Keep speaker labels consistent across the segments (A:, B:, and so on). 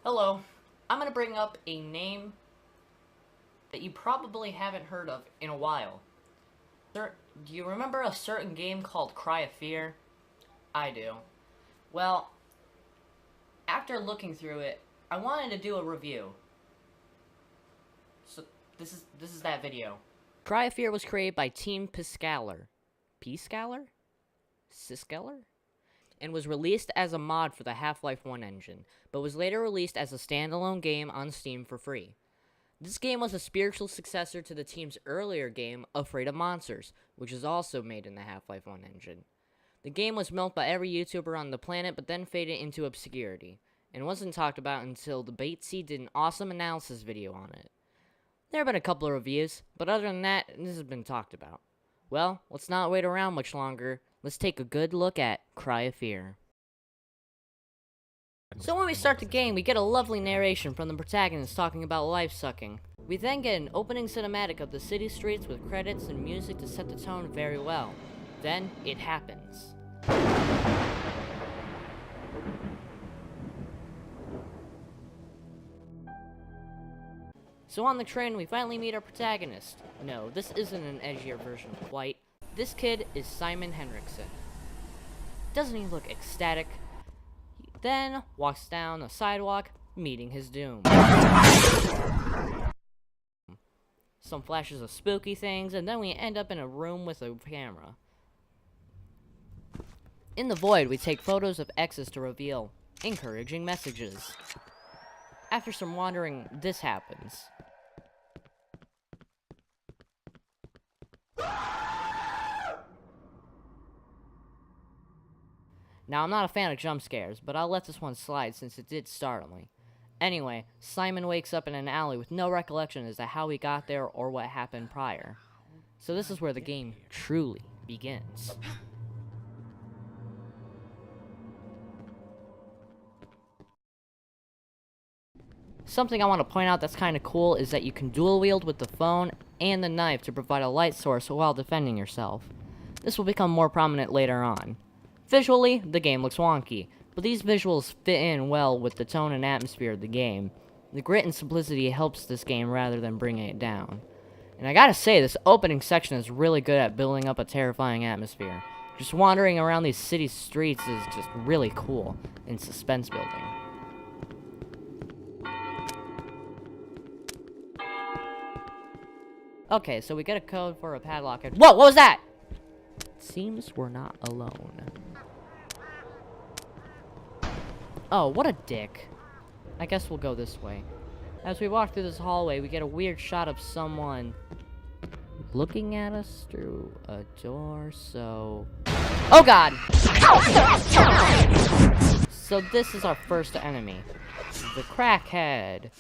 A: Hello, I'm going to bring up a name that you probably haven't heard of in a while. Do you remember a certain game called Cry of Fear? I do. Well, after looking through it, I wanted to do a review. So this is that video. Cry of Fear was created by Team Piscaler. Piscaler? Siscaler? And was released as a mod for the Half-Life 1 engine, but was later released as a standalone game on Steam for free. This game was a spiritual successor to the team's earlier game, Afraid of Monsters, which is also made in the Half-Life 1 engine. The game was milked by every YouTuber on the planet, but then faded into obscurity, and wasn't talked about until the Batesy did an awesome analysis video on it. There have been a couple of reviews, but other than that, this has been talked about. Well, let's not wait around much longer. Let's take a good look at Cry of Fear. So when we start the game, we get a lovely narration from the protagonist talking about life sucking. We then get an opening cinematic of the city streets with credits and music to set the tone very well. Then, it happens. So on the train, we finally meet our protagonist. No, this isn't an edgier version quite. This kid is Simon Henriksen. Doesn't he look ecstatic? He then walks down the sidewalk, meeting his doom. Some flashes of spooky things, and then we end up in a room with a camera. In the void, we take photos of X's to reveal encouraging messages. After some wandering, this happens. Now, I'm not a fan of jump scares, but I'll let this one slide since it did startle me. Anyway, Simon wakes up in an alley with no recollection as to how he got there or what happened prior. So this is where the game truly begins. Something I want to point out that's kind of cool is that you can dual wield with the phone and the knife to provide a light source while defending yourself. This will become more prominent later on. Visually, the game looks wonky, but these visuals fit in well with the tone and atmosphere of the game. The grit and simplicity helps this game rather than bringing it down. And I gotta say, this opening section is really good at building up a terrifying atmosphere. Just wandering around these city streets is just really cool and suspense building. Okay, so we get a code for a padlock. Whoa, what was that? Seems we're not alone. Oh, what a dick. I guess we'll go this way. As we walk through this hallway, we get a weird shot of someone looking at us through a door, so... Oh god! So this is our first enemy. The crackhead.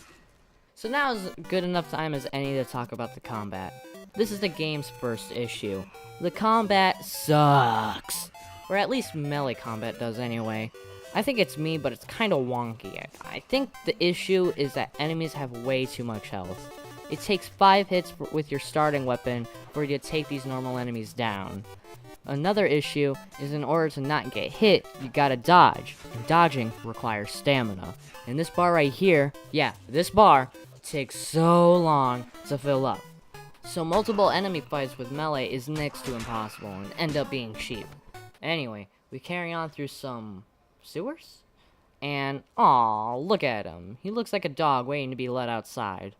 A: So now is good enough time as any to talk about the combat. This is the game's first issue. The combat sucks. Or at least melee combat does anyway. I think it's me, but it's kind of wonky. I think the issue is that enemies have way too much health. It takes 5 hits with your starting weapon for you to take these normal enemies down. Another issue is in order to not get hit, you gotta dodge. And dodging requires stamina. And this bar right here, yeah, this bar takes so long to fill up. So multiple enemy fights with melee is next to impossible and end up being cheap. Anyway, we carry on through some sewers? And, aw, look at him. He looks like a dog waiting to be let outside.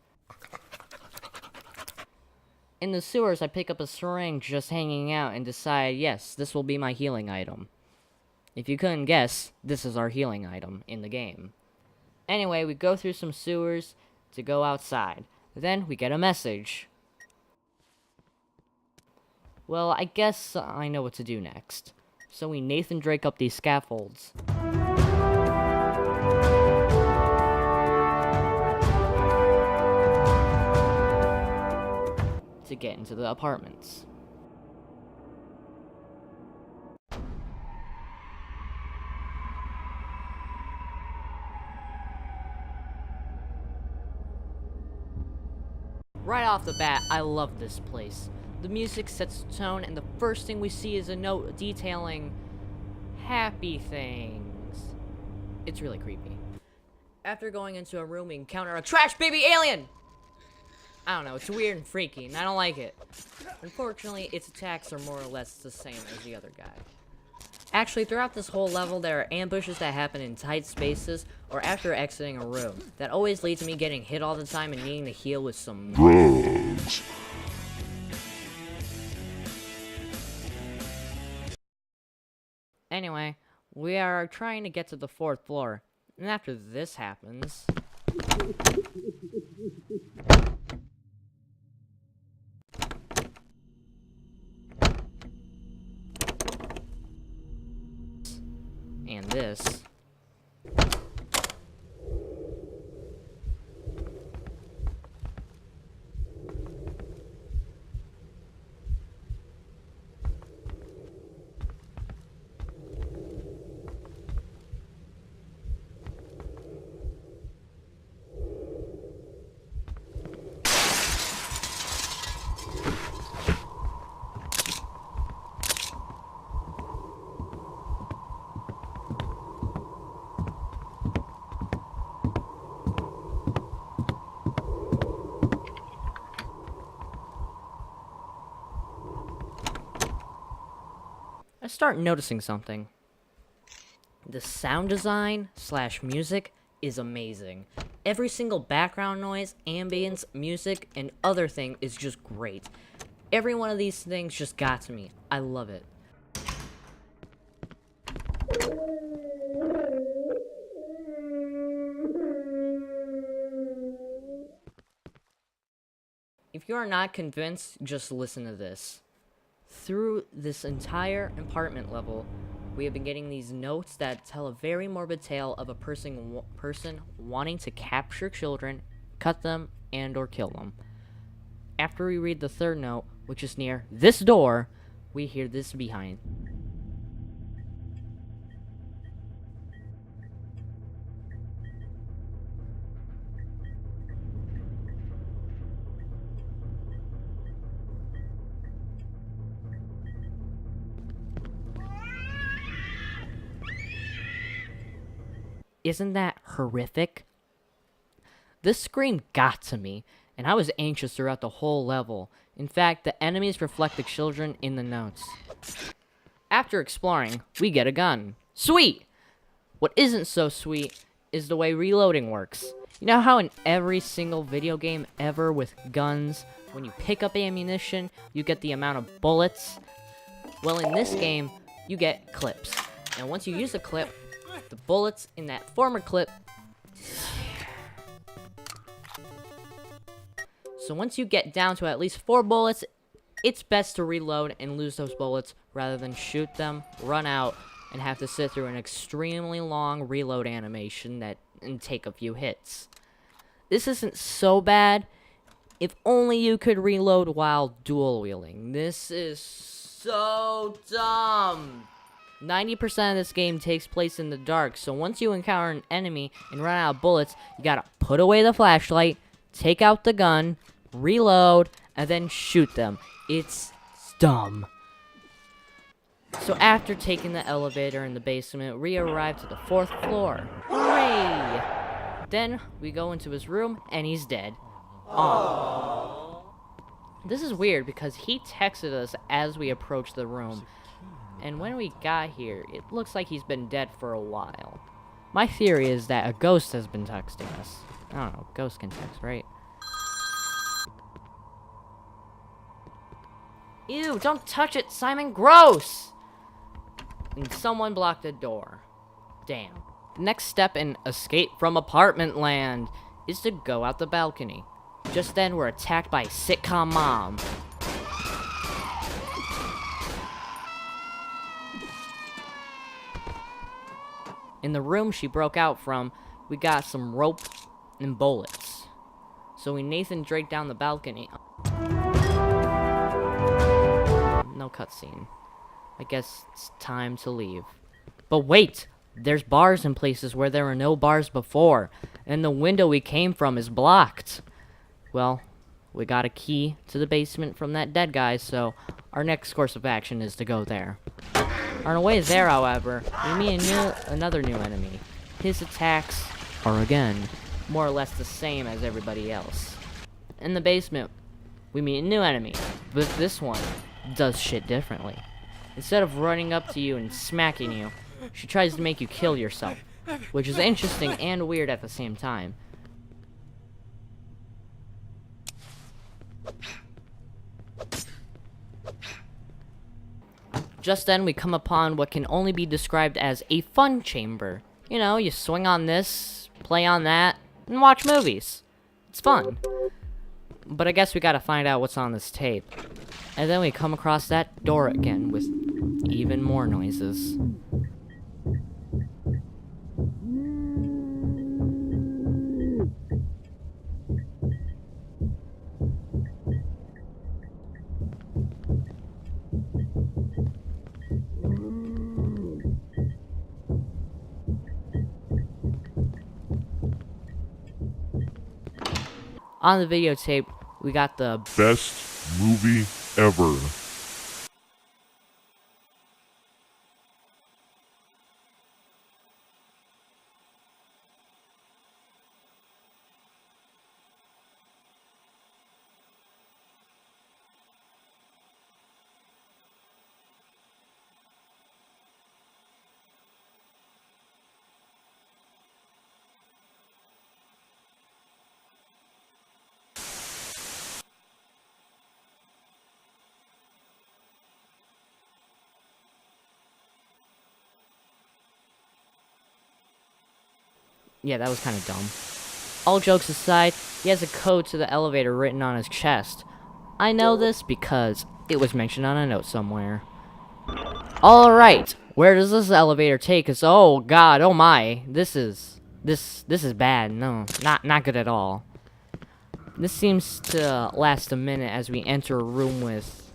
A: In the sewers, I pick up a syringe just hanging out and decide, yes, this will be my healing item. If you couldn't guess, this is our healing item in the game. Anyway, we go through some sewers to go outside. Then we get a message. Well, I guess I know what to do next. So we Nathan Drake up these scaffolds. To get into the apartments. Right off the bat, I love this place. The music sets the tone, and the first thing we see is a note detailing happy things. It's really creepy. After going into a room, we encounter a trash baby alien! I don't know, it's weird and freaky, and I don't like it. Unfortunately, its attacks are more or less the same as the other guy. Actually, throughout this whole level, there are ambushes that happen in tight spaces or after exiting a room. That always leads to me getting hit all the time and needing to heal with some drugs. Anyway, we are trying to get to the 4th floor, and after this happens... and this... I start noticing something. The sound design / music is amazing. Every single background noise, ambience, music, and other thing is just great. Every one of these things just got to me. I love it. If you are not convinced, just listen to this. Through this entire apartment level, we have been getting these notes that tell a very morbid tale of a person wanting to capture children, cut them, and or kill them. After we read the 3rd note, which is near this door, we hear this behind. Isn't that horrific? This scream got to me, and I was anxious throughout the whole level. In fact, the enemies reflect the children in the notes. After exploring, we get a gun. Sweet! What isn't so sweet is the way reloading works. You know how in every single video game ever with guns, when you pick up ammunition, you get the amount of bullets? Well, in this game, you get clips. And once you use a clip, the bullets in that former clip... So once you get down to at least 4 bullets, it's best to reload and lose those bullets rather than shoot them, run out, and have to sit through an extremely long reload animation and take a few hits. This isn't so bad. If only you could reload while dual wielding. This is so dumb. 90% of this game takes place in the dark, so once you encounter an enemy and run out of bullets, you gotta put away the flashlight, take out the gun, reload, and then shoot them. It's dumb. So after taking the elevator in the basement, we arrive to the 4th floor. Hooray! Then we go into his room, and he's dead. Aww. This is weird because he texted us as we approached the room. And when we got here, it looks like he's been dead for a while. My theory is that a ghost has been texting us. I don't know, ghosts can text, right? Ew, don't touch it, Simon, gross! And someone blocked the door. Damn. The next step in Escape from Apartment Land is to go out the balcony. Just then, we're attacked by a sitcom mom. In the room she broke out from, we got some rope and bullets. So we Nathan Drake down the balcony. No cutscene. I guess it's time to leave. But wait! There's bars in places where there were no bars before, and the window we came from is blocked. Well, we got a key to the basement from that dead guy, so our next course of action is to go there. On our way there, however, we meet another new enemy. His attacks are again more or less the same as everybody else. In the basement, we meet a new enemy, but this one does shit differently. Instead of running up to you and smacking you, she tries to make you kill yourself, which is interesting and weird at the same time. Just then, we come upon what can only be described as a fun chamber. You know, you swing on this, play on that, and watch movies. It's fun. But I guess we gotta find out what's on this tape. And then we come across that door again with even more noises. On the videotape, we got the
B: best movie ever.
A: Yeah, that was kind of dumb. All jokes aside, he has a code to the elevator written on his chest. I know this because it was mentioned on a note somewhere. Alright, where does this elevator take us? Oh god, oh my. This is bad. No, not good at all. This seems to last a minute as we enter a room with...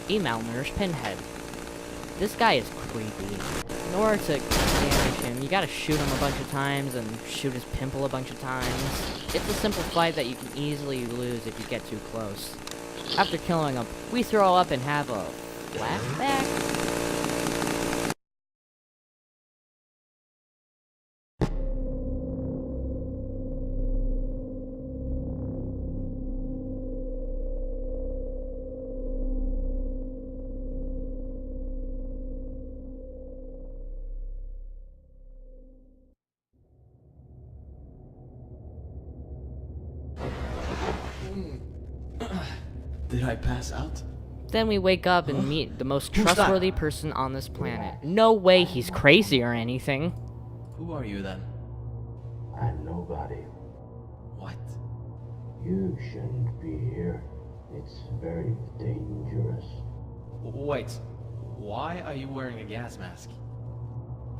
A: a malnourished pinhead. This guy is creepy. In order to damage him, you gotta shoot him a bunch of times and shoot his pimple a bunch of times. It's a simple fight that you can easily lose if you get too close. After killing him, we throw up and have a flashback?
C: Did I pass out?
A: Then we wake up and meet the most trustworthy person on this planet. No way he's crazy or anything.
C: Who are you then?
D: I'm nobody.
C: What?
D: You shouldn't be here. It's very dangerous.
C: Wait, why are you wearing a gas mask?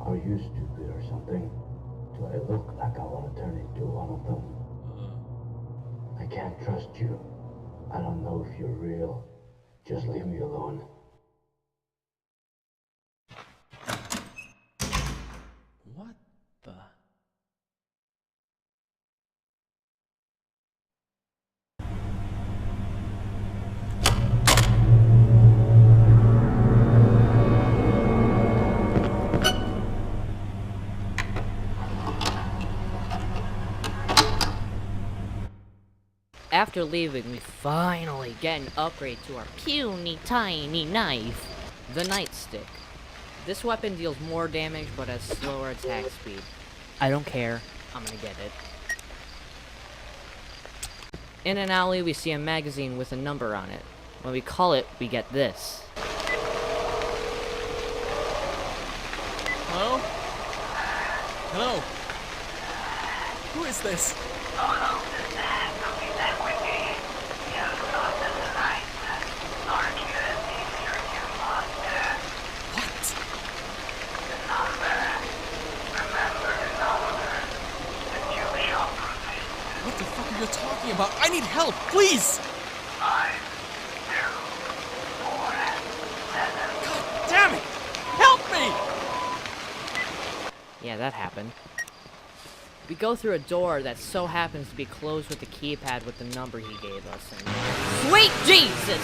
D: Are you stupid or something? Do I look like I want to turn into one of them? I can't trust you. I don't know if you're real. Just leave me alone.
C: What the?
A: After leaving, we finally get an upgrade to our puny tiny knife, the nightstick. This weapon deals more damage but has slower attack speed. I don't care, I'm gonna get it. In an alley, we see a magazine with a number on it. When we call it, we get this.
C: Hello? Hello? Who is this? What the fuck are you talking about? I need help, please!
D: 5, 2, 4, 7.
C: God damn it! Help me!
A: Yeah, that happened. We go through a door that so happens to be closed with the keypad with the number he gave us. And sweet Jesus!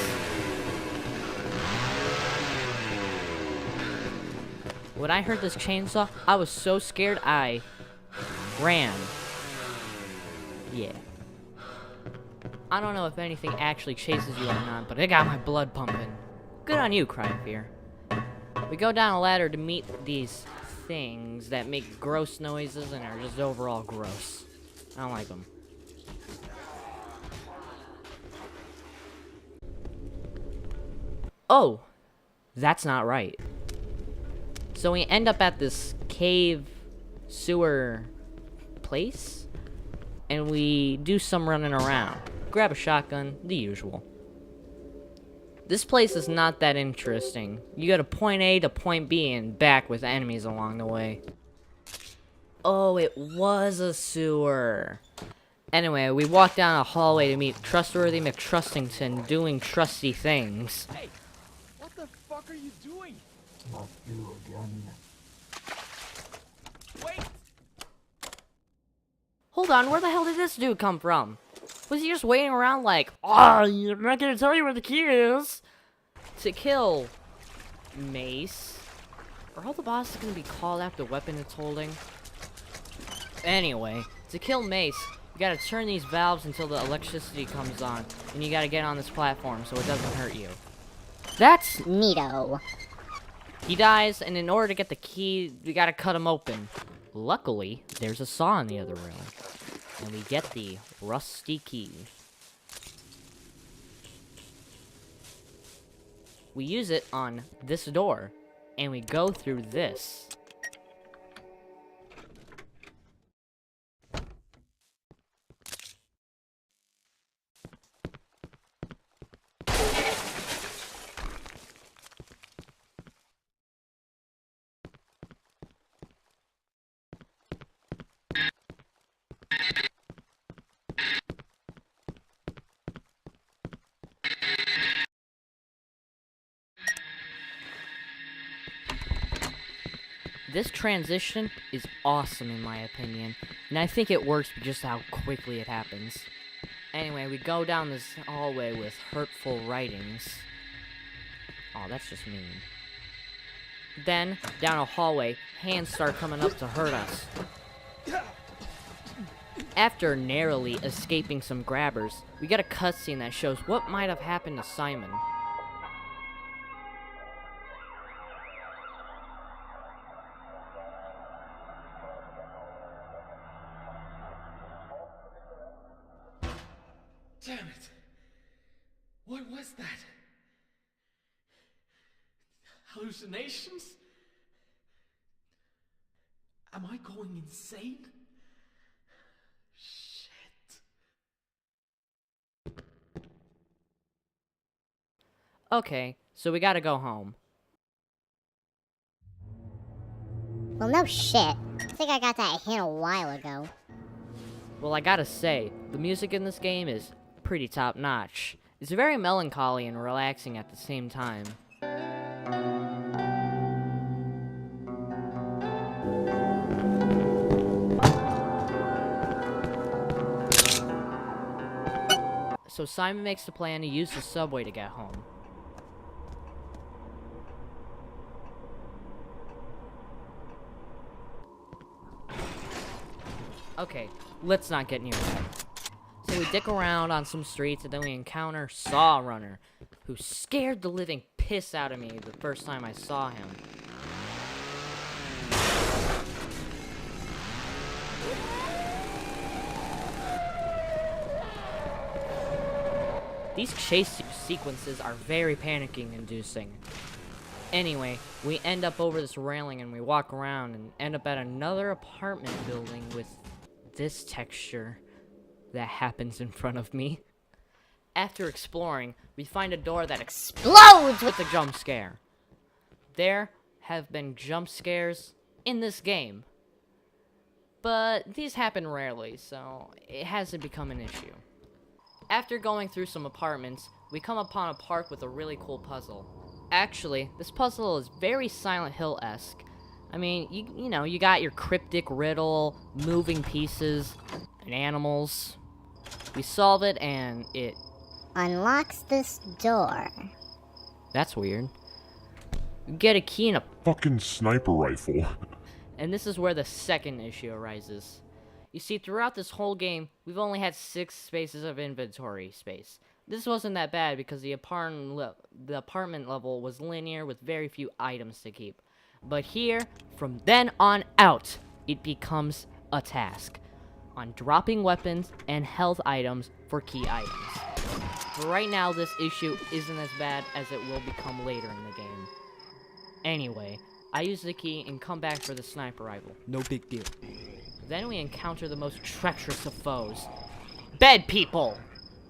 A: When I heard this chainsaw, I was so scared I ran. Yeah. I don't know if anything actually chases you or not, but it got my blood pumping. Good on you, Cry Fear. We go down a ladder to meet these things that make gross noises and are just overall gross. I don't like them. Oh, that's not right. So we end up at this cave sewer place, and we do some running around. Grab a shotgun, the usual. This place is not that interesting. You go to point A to point B and back with enemies along the way. Oh, it was a sewer. Anyway, we walk down a hallway to meet Trustworthy McTrustington doing trusty things.
C: Hey, what the fuck are you doing?
D: Not you again.
C: Wait!
A: Hold on, where the hell did this dude come from? Was he just waiting around like, oh, I'm not gonna tell you where the key is? To kill Mace? Are all the bosses gonna be called after the weapon it's holding? Anyway, to kill Mace, you gotta turn these valves until the electricity comes on, and you gotta get on this platform so it doesn't hurt you. That's
E: neato.
A: He dies, and in order to get the key, we gotta cut him open. Luckily, there's a saw in the other room. And we get the rusty key. We use it on this door, and we go through this. This transition is awesome in my opinion, and I think it works with just how quickly it happens. Anyway, we go down this hallway with hurtful writings. Oh, that's just mean. Then, down a hallway, hands start coming up to hurt us. After narrowly escaping some grabbers, we get a cutscene that shows what might have happened to Simon.
C: Damn it! What was that? Hallucinations? Am I going insane? Shit.
A: Okay, so we gotta go home.
E: Well, no shit. I think I got that hint a while ago.
A: Well, I gotta say, the music in this game is pretty top-notch. It's very melancholy and relaxing at the same time. So Simon makes the plan to use the subway to get home. Okay, let's not get near that. So we dick around on some streets, and then we encounter Saw Runner, who scared the living piss out of me the first time I saw him. These chase sequences are very panicking-inducing. Anyway, we end up over this railing and we walk around and end up at another apartment building with this texture that happens in front of me. After exploring, we find a door that explodes with a jump scare. There have been jump scares in this game, but these happen rarely, so it hasn't become an issue. After going through some apartments, we come upon a park with a really cool puzzle. Actually, this puzzle is very Silent Hill-esque. I mean, you know, you got your cryptic riddle, moving pieces, and animals. We solve it, and it...
E: Unlocks this door.
A: That's weird. You get a key and a...
B: Fucking sniper rifle.
A: And this is where the second issue arises. You see, throughout this whole game, we've only had 6 spaces of inventory space. This wasn't that bad because the apartment level was linear with very few items to keep. But here, from then on out, it becomes a task on dropping weapons and health items for key items. But right now, this issue isn't as bad as it will become later in the game. Anyway, I use the key and come back for the sniper rifle. No big deal. Then we encounter the most treacherous of foes. Bed people!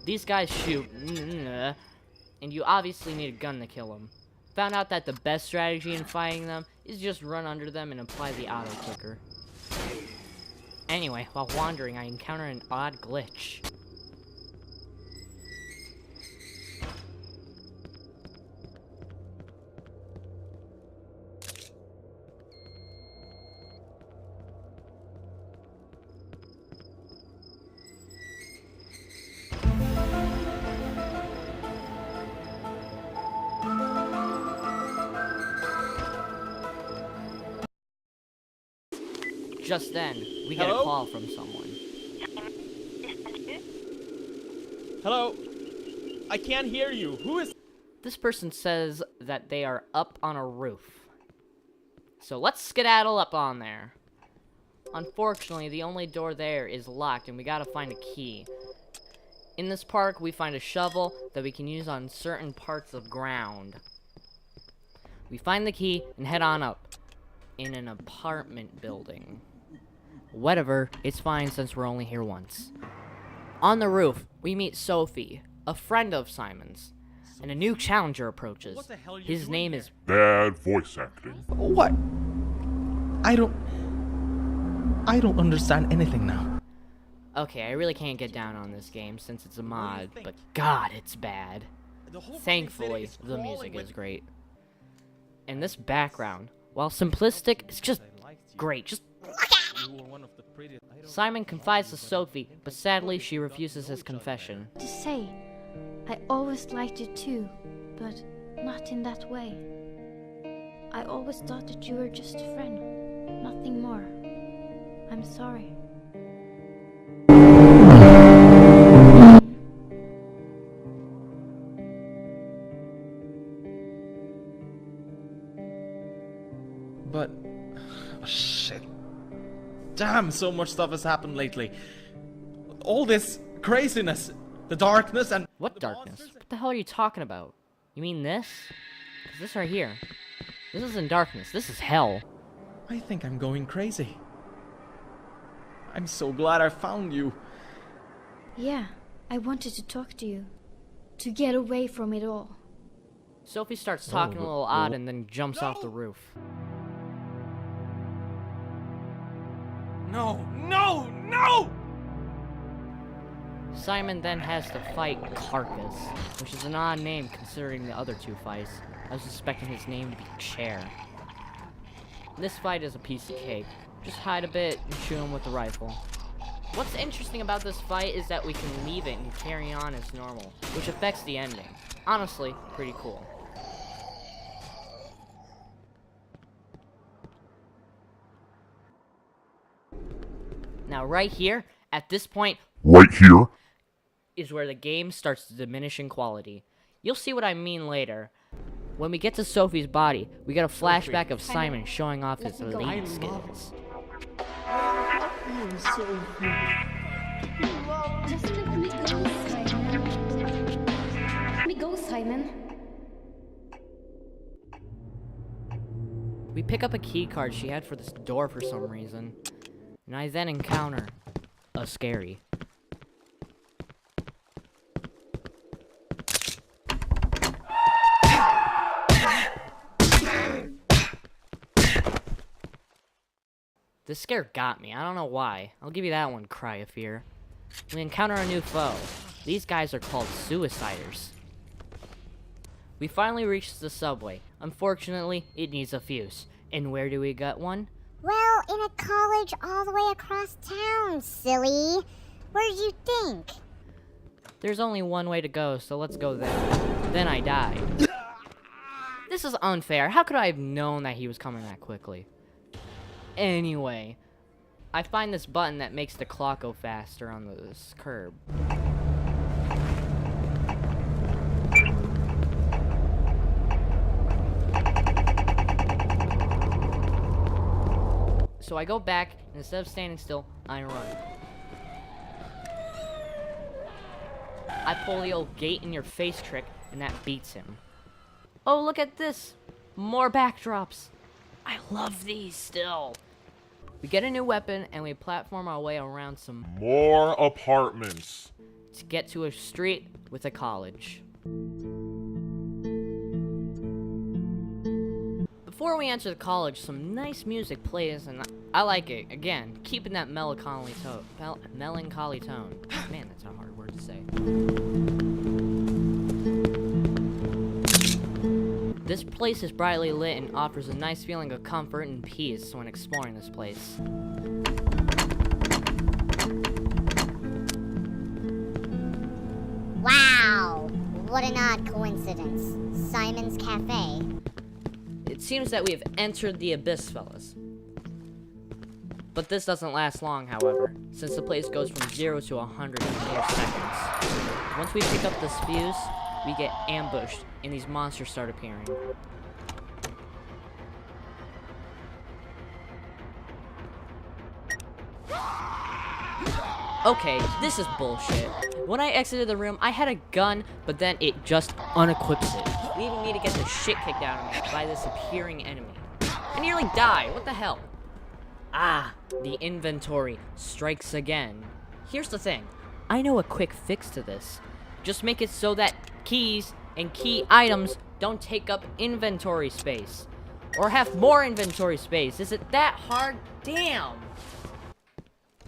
A: These guys shoot, and you obviously need a gun to kill them. Found out that the best strategy in fighting them is just run under them and apply the auto clicker. Anyway, while wandering, I encounter an odd glitch. Just then, we get a
C: Hello?
A: call from someone.
C: Hello? I can't hear you. Who is...
A: This person says that they are up on a roof. So let's skedaddle up on there. Unfortunately, the only door there is locked and we gotta find a key. In this park, we find a shovel that we can use on certain parts of ground. We find the key and head on up. In an apartment building. Whatever, it's fine since we're only here once. On the roof, we meet Sophie, a friend of Simon's, and a new challenger approaches.
C: What the hell are you
A: His
C: doing
A: name
C: here?
A: is...
B: Bad voice acting.
C: What? I don't understand anything now.
A: Okay, I really can't get down on this game since it's a mod,
C: think?
A: but God, it's bad.
C: The whole fucking
A: Thankfully,
C: city is
A: the
C: crawling
A: music
C: with-
A: is great. And this background, while simplistic, it's just great. Just
C: You were one of the prettiest. I don't-
A: Simon confides to Sophie, but sadly she refuses his confession.
F: To say, I always liked you too, but not in that way. I always thought that you were just a friend, nothing more. I'm sorry.
C: But... Oh, shit. Damn, so much stuff has happened lately. All this craziness, the darkness, and...
A: What
C: the
A: darkness?
C: monsters-
A: What the hell are you talking about? You mean this? 'Cause this right here. This isn't darkness, this is hell.
C: I think I'm going crazy. I'm so glad I found you.
F: Yeah, I wanted to talk to you. To get away from it all.
A: Sophie starts talking a little odd and then jumps off the roof.
C: No, no, no!
A: Simon then has to fight Carcass, which is an odd name considering the other 2 fights. I was expecting his name to be Chair. This fight is a piece of cake. Just hide a bit and shoot him with the rifle. What's interesting about this fight is that we can leave it and carry on as normal, which affects the ending. Honestly, pretty cool. Now right here, at this point,
B: Right here.
A: is where the game starts to diminish in quality. You'll see what I mean later. When we get to Sophie's body, we get a flashback of Simon showing off his elite skills.
F: Just let me go, Simon. Let me go, Simon.
A: We pick up a key card she had for this door for some reason. And I then encounter a scary. This scare got me. I don't know why. I'll give you that one, Cry of Fear. We encounter a new foe. These guys are called Suiciders. We finally reach the subway. Unfortunately, it needs a fuse. And where do we get one?
E: Well, in a college all the way across town, silly. Where did you think?
A: There's only one way to go, so let's go there. Then I died. This is unfair. How could I have known that he was coming that quickly? Anyway, I find this button that makes the clock go faster on this curb. So I go back, and instead of standing still, I run. I pull the old gate-in-your-face trick, and that beats him. Oh, look at this! More backdrops! I love these still! We get a new weapon, and we platform our way around some
B: More apartments.
A: to get to a street with a college. Before we enter the college, some nice music plays, and I like it. Again, keeping that melancholy tone. Man, that's a hard word to say. This place is brightly lit and offers a nice feeling of comfort and peace when exploring this place.
E: Wow, what an odd coincidence. Simon's Cafe.
A: It seems that we have entered the abyss, fellas. But this doesn't last long, however, since the place goes from 0 to 100 in mere seconds. Once we pick up this fuse, we get ambushed, and these monsters start appearing. Okay, this is bullshit. When I exited the room, I had a gun, but then it just unequips it, leaving me to get the shit kicked out of me by this appearing enemy. I nearly died, what the hell? Ah, the inventory strikes again. Here's the thing, I know a quick fix to this. Just make it so that keys and key items don't take up inventory space. Or have more inventory space. Is it that hard? Damn!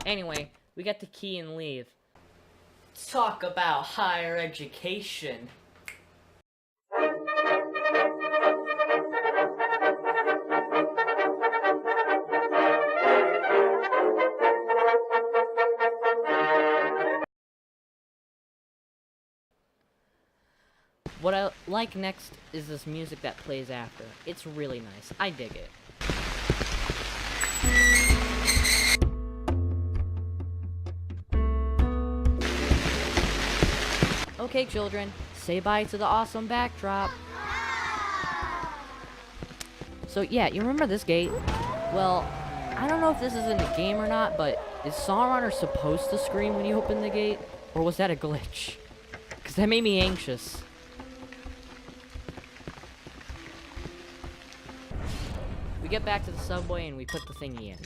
A: Anyway, we get the key and leave. Talk about higher education. What I like next is this music that plays after. It's really nice. I dig it. Okay, children, say bye to the awesome backdrop. So yeah, you remember this gate? Well, I don't know if this is in the game or not, but is Sawrunner supposed to scream when you open the gate? Or was that a glitch? Because that made me anxious. We get back to the subway and we put the thingy in.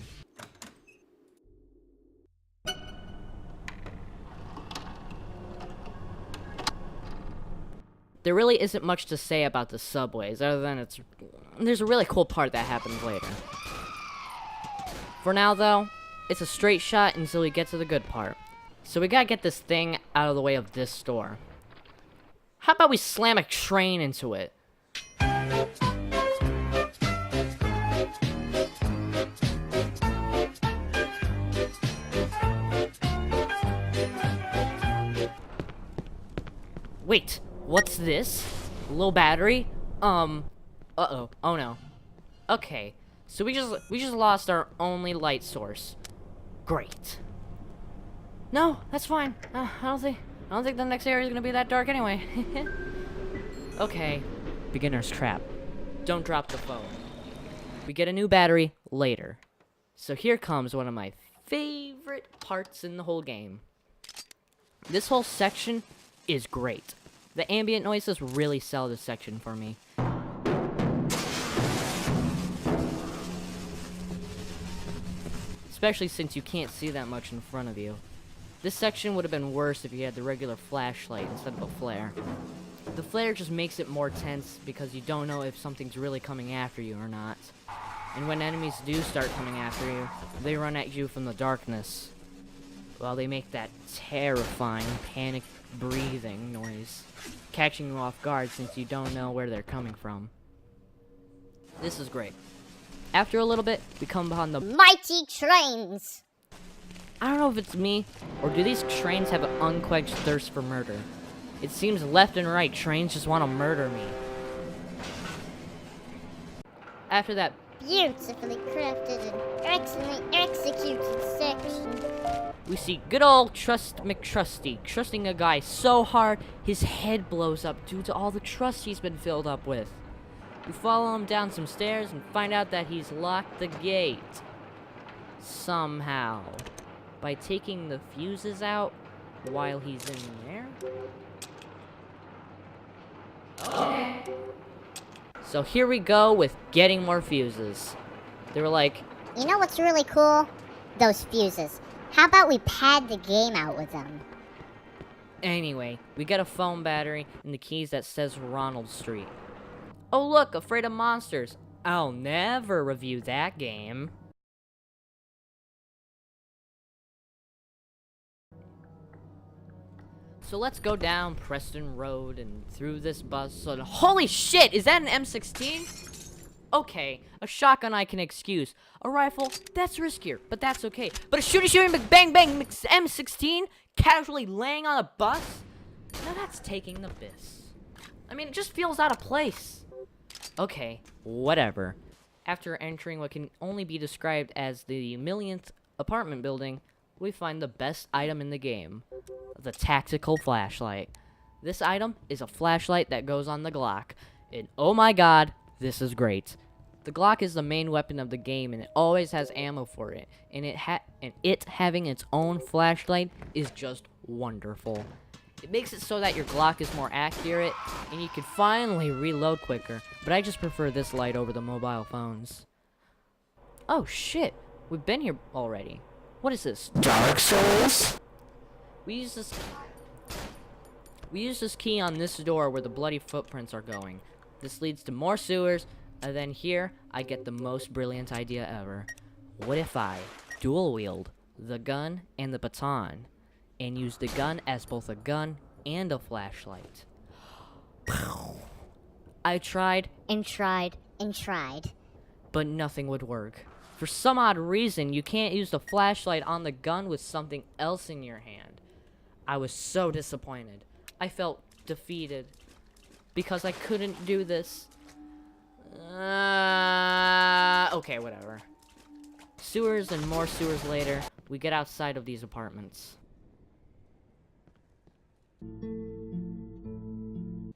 A: There really isn't much to say about the subways, other than there's a really cool part that happens later. For now, though, it's a straight shot until we get to the good part. So we gotta get this thing out of the way of this store. How about we slam a train into it? Wait, what's this? Low battery? Uh-oh. Oh no. Okay, so we just lost our only light source. Great. No, that's fine. I don't think the next area is gonna be that dark anyway. Okay, beginner's trap. Don't drop the phone. We get a new battery later. So here comes one of my favorite parts in the whole game. This whole section is great. The ambient noises really sell this section for me. Especially since you can't see that much in front of you. This section would have been worse if you had the regular flashlight instead of a flare. The flare just makes it more tense because you don't know if something's really coming after you or not. And when enemies do start coming after you, they run at you from the darkness. Well, they make that terrifying panic breathing noise, catching you off guard since you don't know where they're coming from. This is great. After a little bit, we come upon the
E: Mighty trains!
A: I don't know if it's me, or do these trains have an unquenched thirst for murder? It seems left and right, trains just want to murder me. After that,
E: Beautifully crafted and excellently executed section.
A: we see good old Trust McTrusty trusting a guy so hard his head blows up due to all the trust he's been filled up with. We follow him down some stairs and find out that he's locked the gate. Somehow. By taking the fuses out while he's in there? Okay. So here we go with getting more fuses. They were like,
E: You know what's really cool? Those fuses. How about we pad the game out with them?
A: anyway, we get a phone battery and the keys that says Ronald Street. Oh look, Afraid of Monsters. I'll never review that game. So let's go down Preston Road and through this bus. So holy shit, is that an M16? Okay, a shotgun I can excuse. A rifle, that's riskier, but that's okay. But a shooty bang bang M16 casually laying on a bus? Now that's taking the piss. I mean, it just feels out of place. Okay, whatever. After entering what can only be described as the millionth apartment building, we find the best item in the game. The tactical flashlight. This item is a flashlight that goes on the Glock. And oh my god, this is great. The Glock is the main weapon of the game and it always has ammo for it. And it having its own flashlight is just wonderful. It makes it so that your Glock is more accurate and you can finally reload quicker. But I just prefer this light over the mobile phones. Oh shit, we've been here already. What is this? Dark Souls? We use this key on this door where the bloody footprints are going. This leads to more sewers, and then here I get the most brilliant idea ever. What if I dual wield the gun and the baton and use the gun as both a gun and a flashlight? I tried
E: And tried and tried.
A: but nothing would work. For some odd reason, you can't use the flashlight on the gun with something else in your hand. I was so disappointed. I felt defeated because I couldn't do this. Okay, whatever. Sewers and more sewers later, we get outside of these apartments.